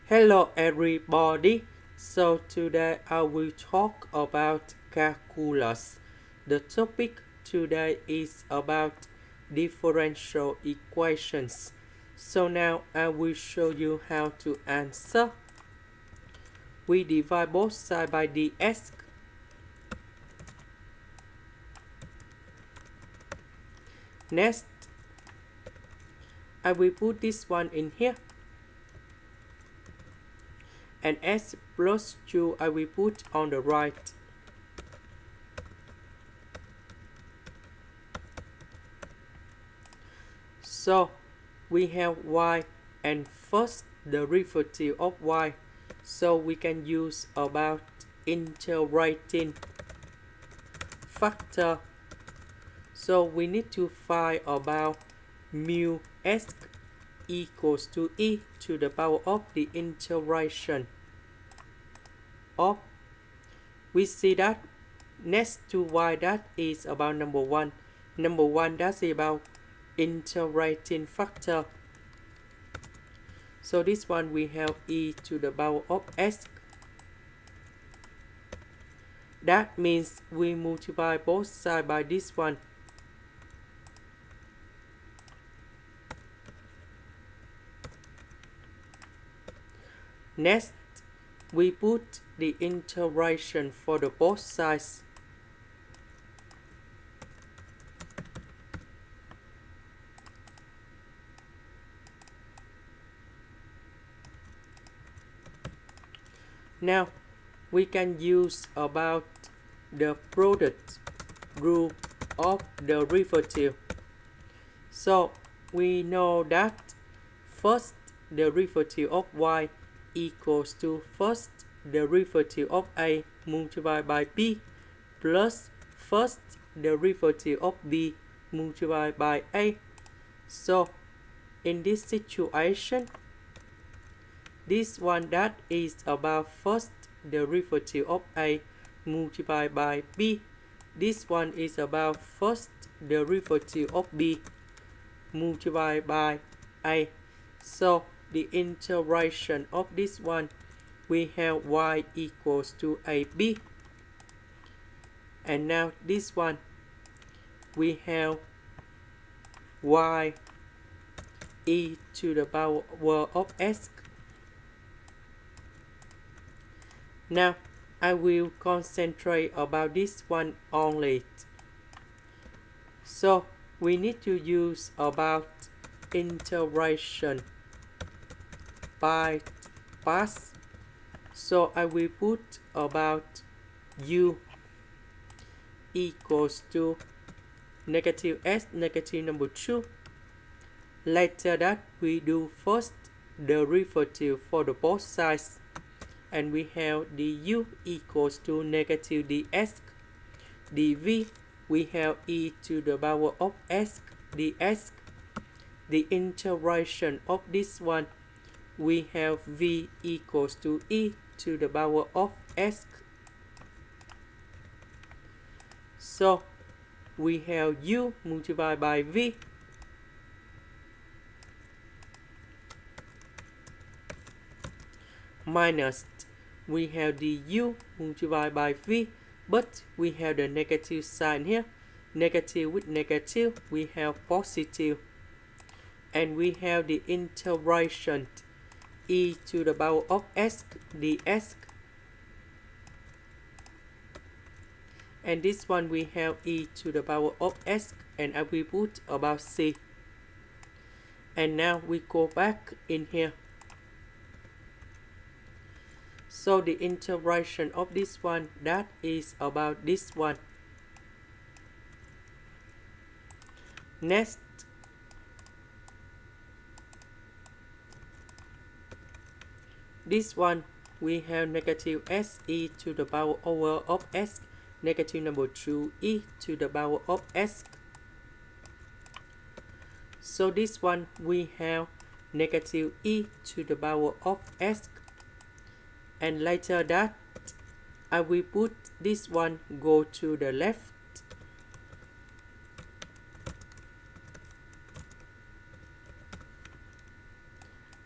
Hello everybody. So today I will talk about calculus. The topic today is about differential equations. So now I will show you how to answer. We divide both sides by dx. Next, I will put this one in here. And x plus 2 I will put on the right. So we have y and first derivative of y. So we can use about integrating factor. So we need to find about mu s equals to e to the power of the integration of. We see that next to y that is about number 1. Number 1 that's about integrating factor. So this one we have e to the power of s. That means we multiply both sides by this one. Next, we put the integration for the both sides. Now, we can use about the product rule of derivative. So, we know that first derivative of y equals to first derivative of a multiplied by b plus first derivative of b multiplied by a. So, in this situation, this one that is about first derivative of a multiplied by b. This one is about first derivative of b multiplied by a. So the integration of this one, we have y equals to ab. And now this one, we have y e to the power of s. Now, I will concentrate about this one only. So, we need to use about integration by parts. So, I will put about u equals to negative s negative number 2. Later that, we do first derivative for the both sides. And we have du equals to negative ds. dv, we have e to the power of s ds. The integration of this one, we have v equals to e to the power of s. So, we have u multiplied by v minus we have the u multiplied by v, but we have the negative sign here. Negative with negative, we have positive. And we have the integration e to the power of s ds. And this one we have e to the power of s, and I will put about c. And now we go back in here. So the integration of this one, that is about this one. Next, this one we have negative s e to the power over of s, negative number 2 e to the power of s. So this one we have negative e to the power of s. And later that, I will put this one go to the left.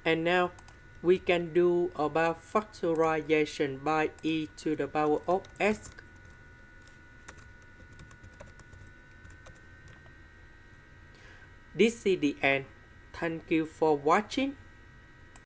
And now we can do about factorization by e to the power of s. This is the end. Thank you for watching.